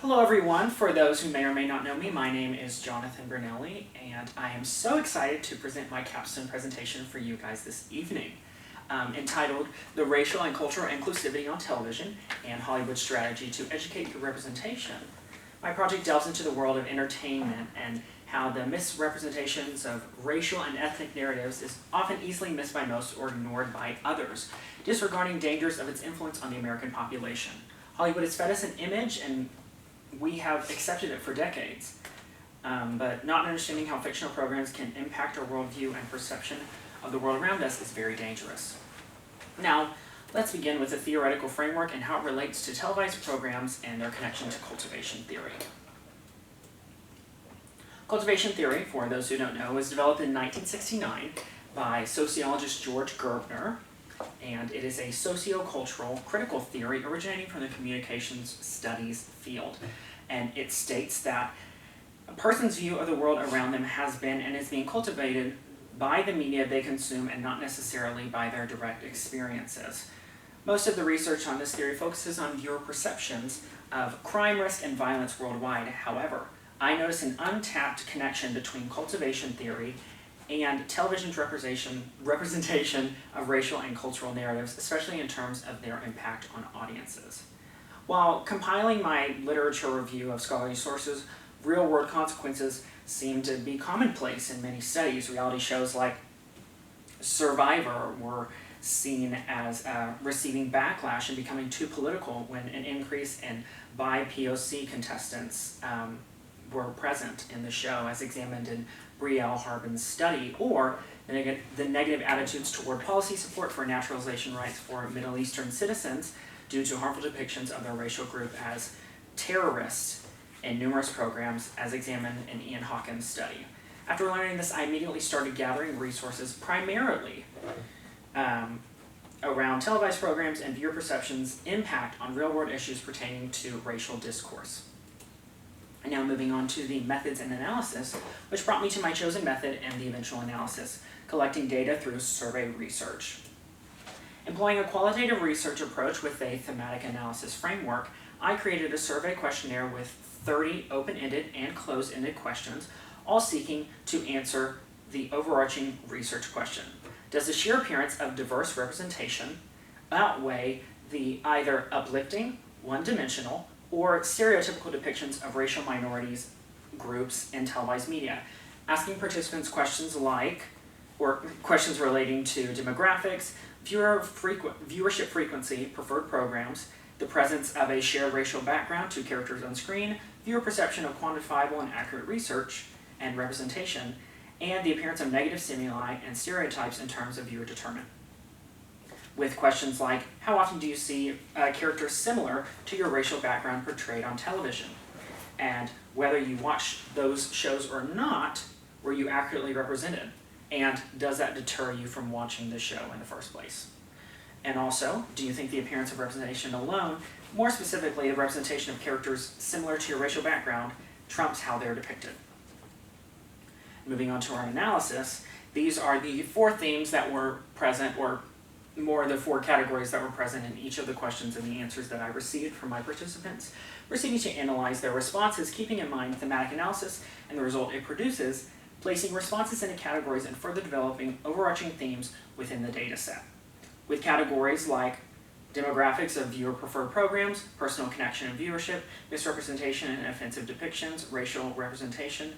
Hello everyone. For those who may or may not know me, my name is Jonathan Brunelli, and I am so excited to present my capstone presentation for you guys this evening, entitled The Racial and Cultural Inclusivity on Television and Hollywood Strategy to Educate Through Representation. My project delves into the world of entertainment and how the misrepresentations of racial and ethnic narratives is often easily missed by most or ignored by others, disregarding dangers of its influence on the American population. Hollywood has fed us an image, and we have accepted it for decades, but not understanding how fictional programs can impact our worldview and perception of the world around us is very dangerous. Now, let's begin with the theoretical framework and how it relates to televised programs and their connection to cultivation theory. Cultivation theory, for those who don't know, was developed in 1969 by sociologist George Gerbner, and it is a sociocultural critical theory originating from the communications studies field. And it states that a person's view of the world around them has been and is being cultivated by the media they consume and not necessarily by their direct experiences. Most of the research on this theory focuses on viewer perceptions of crime risk and violence worldwide. However, I notice an untapped connection between cultivation theory and television's representation of racial and cultural narratives, especially in terms of their impact on audiences. While compiling my literature review of scholarly sources, real-world consequences seem to be commonplace in many studies. Reality shows like Survivor were seen as receiving backlash and becoming too political when an increase in bi-POC contestants were present in the show, as examined in Brielle Harbin's study, or the negative attitudes toward policy support for naturalization rights for Middle Eastern citizens due to harmful depictions of their racial group as terrorists in numerous programs, as examined in Ian Hawkins' study. After learning this, I immediately started gathering resources primarily around televised programs and viewer perceptions' impact on real-world issues pertaining to racial discourse. And now moving on to the methods and analysis, which brought me to my chosen method and the eventual analysis, collecting data through survey research. Employing a qualitative research approach with a thematic analysis framework, I created a survey questionnaire with 30 open-ended and closed-ended questions, all seeking to answer the overarching research question. Does the sheer appearance of diverse representation outweigh the either uplifting, one-dimensional, or stereotypical depictions of racial minorities groups in televised media? Asking participants questions like, or questions relating to demographics, viewership frequency, preferred programs, the presence of a shared racial background to characters on screen, viewer perception of quantifiable and accurate research and representation, and the appearance of negative stimuli and stereotypes in terms of viewer determinant. With questions like, how often do you see characters similar to your racial background portrayed on television? And whether you watch those shows or not, were you accurately represented? And does that deter you from watching the show in the first place? And also, do you think the appearance of representation alone, more specifically the representation of characters similar to your racial background, trumps how they're depicted? Moving on to our analysis, these are the four themes that were present, or more the four categories that were present in each of the questions and the answers that I received from my participants, proceeding to analyze their responses, keeping in mind thematic analysis and the result it produces, placing responses into categories and further developing overarching themes within the data set. With categories like demographics of viewer-preferred programs, personal connection and viewership, misrepresentation and offensive depictions, racial representation,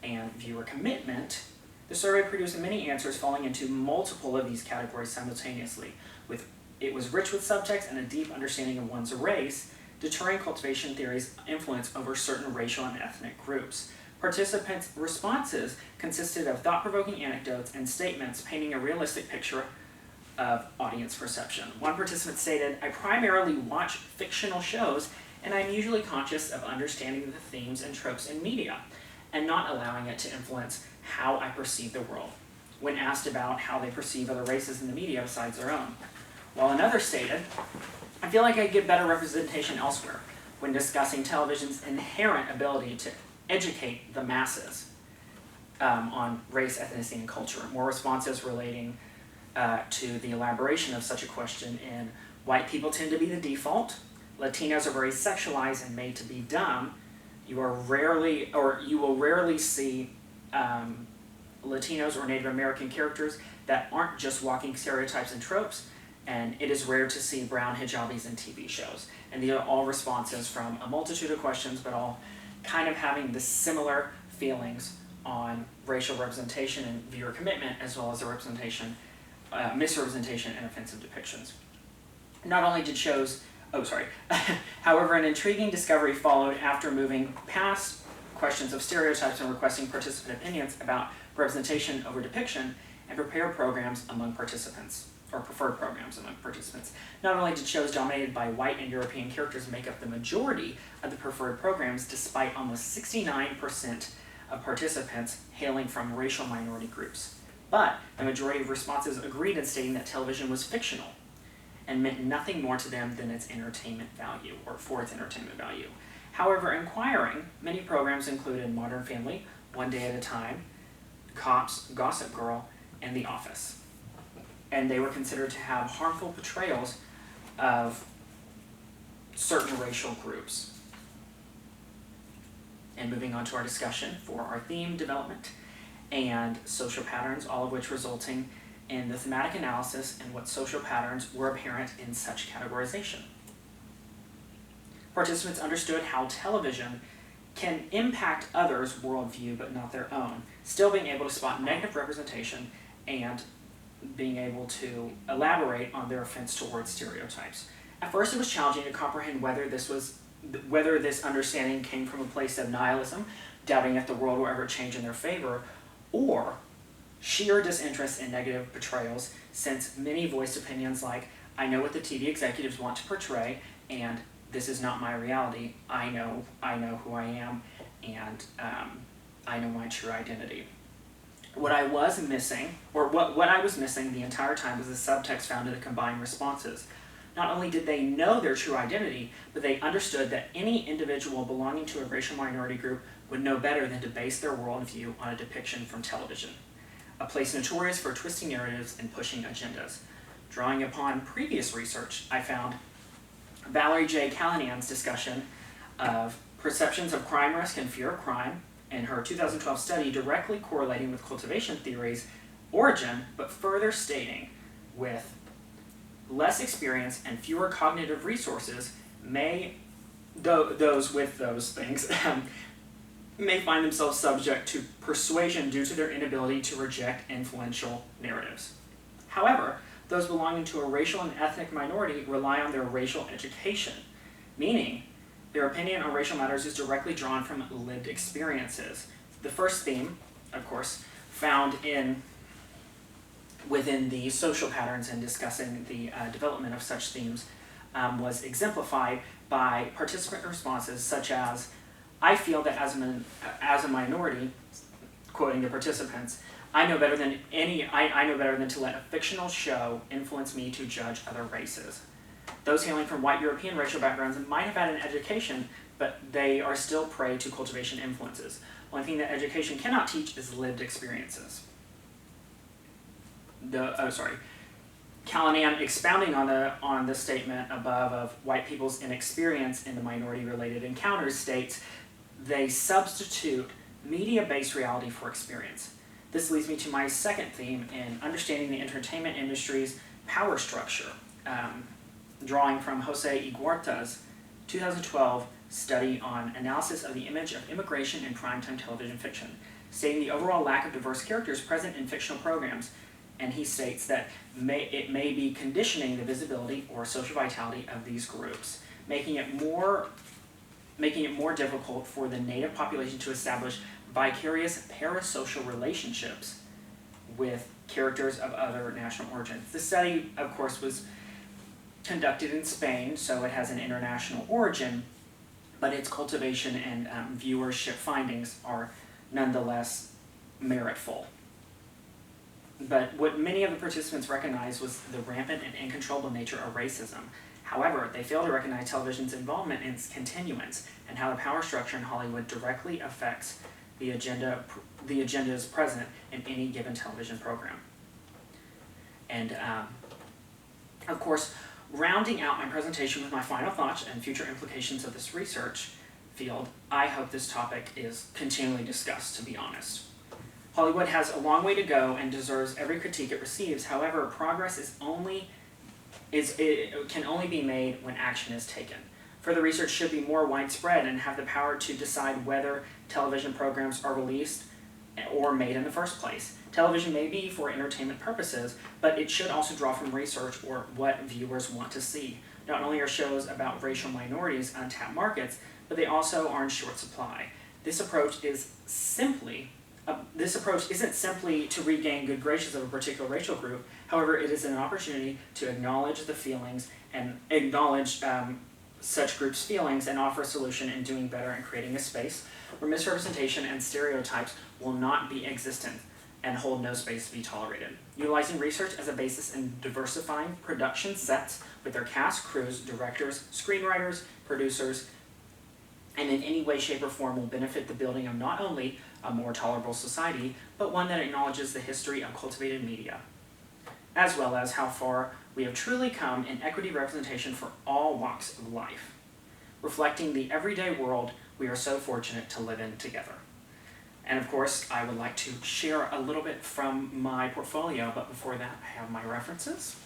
and viewer commitment, the survey produced many answers falling into multiple of these categories simultaneously. It was rich with subtext and a deep understanding of one's race, deterring cultivation theory's influence over certain racial and ethnic groups. Participants' responses consisted of thought-provoking anecdotes and statements painting a realistic picture of audience perception. One participant stated, "I primarily watch fictional shows, and I'm usually conscious of understanding the themes and tropes in media, and not allowing it to influence how I perceive the world," when asked about how they perceive other races in the media besides their own. While another stated, "I feel like I get better representation elsewhere when discussing television's inherent ability to educate the masses on race, ethnicity, and culture." More responses relating to the elaboration of such a question in "white people tend to be the default," Latinos are very sexualized and made to be dumb. You will rarely see Latinos or Native American characters that aren't just walking stereotypes and tropes, and it is rare to see brown hijabis in TV shows. And these are all responses from a multitude of questions, but all kind of having the similar feelings on racial representation and viewer commitment, as well as the misrepresentation and offensive depictions. Not only did shows, however, an intriguing discovery followed after moving past questions of stereotypes and requesting participant opinions about representation over depiction and prepared programs among participants, or preferred programs among participants. Not only did shows dominated by white and European characters make up the majority of the preferred programs, despite almost 69% of participants hailing from racial minority groups, but the majority of responses agreed in stating that television was fictional and meant nothing more to them than its entertainment value, or for its entertainment value. However, inquiring, many programs included Modern Family, One Day at a Time, Cops, Gossip Girl, and The Office. And they were considered to have harmful portrayals of certain racial groups. And moving on to our discussion for our theme development and social patterns, all of which resulting in the thematic analysis and what social patterns were apparent in such categorization. Participants understood how television can impact others' worldview but not their own, still being able to spot negative representation and being able to elaborate on their offense towards stereotypes. At first it was challenging to comprehend whether this understanding came from a place of nihilism, doubting if the world will ever change in their favor, or sheer disinterest in negative portrayals, since many voiced opinions like, I know what the TV executives want to portray, and this is not my reality. I know who I am, and I know my true identity. What I was missing the entire time was the subtext found in the combined responses. Not only did they know their true identity, but they understood that any individual belonging to a racial minority group would know better than to base their worldview on a depiction from television, a place notorious for twisting narratives and pushing agendas. Drawing upon previous research, I found Valerie J. Callahan's discussion of perceptions of crime risk and fear of crime in her 2012 study directly correlating with cultivation theory's origin, but further stating with less experience and fewer cognitive resources those with those things may find themselves subject to persuasion due to their inability to reject influential narratives. However, those belonging to a racial and ethnic minority rely on their racial education, meaning their opinion on racial matters is directly drawn from lived experiences. The first theme, of course, found within the social patterns and discussing the development of such themes was exemplified by participant responses such as, I feel that as a minority, quoting the participants, I know better than to let a fictional show influence me to judge other races. Those hailing from white European racial backgrounds might have had an education, but they are still prey to cultivation influences. One thing that education cannot teach is lived experiences. Callahan, expounding on the statement above of white people's inexperience in the minority-related encounters, states, they substitute media-based reality for experience. This leads me to my second theme in understanding the entertainment industry's power structure, drawing from Jose Iguarta's 2012 study on analysis of the image of immigration in primetime television fiction, stating the overall lack of diverse characters present in fictional programs. And he states that it may be conditioning the visibility or social vitality of these groups, making it more difficult for the native population to establish vicarious parasocial relationships with characters of other national origins. The study, of course, was conducted in Spain, so it has an international origin, but its cultivation and viewership findings are nonetheless meritful. But what many of the participants recognized was the rampant and uncontrollable nature of racism. However, they failed to recognize television's involvement in its continuance and how the power structure in Hollywood directly affects the agendas present in any given television program. And of course, Rounding out my presentation with my final thoughts and future implications of this research field, I hope this topic is continually discussed, to be honest. Hollywood has a long way to go and deserves every critique it receives. However, progress can only be made when action is taken. Further research should be more widespread and have the power to decide whether television programs are released or made in the first place. Television may be for entertainment purposes, but it should also draw from research or what viewers want to see. Not only are shows about racial minorities untapped markets, but they also are in short supply. This approach isn't simply to regain good graces of a particular racial group. However, it is an opportunity to acknowledge the feelings and acknowledge such groups' feelings and offer a solution in doing better and creating a space where misrepresentation and stereotypes will not be existent and hold no space to be tolerated. Utilizing research as a basis in diversifying production sets with their cast, crews, directors, screenwriters, producers, and in any way, shape, or form will benefit the building of not only a more tolerable society, but one that acknowledges the history of cultivated media, as well as how far we have truly come in equity representation for all walks of life, reflecting the everyday world we are so fortunate to live in together. And of course, I would like to share a little bit from my portfolio, but before that, I have my references.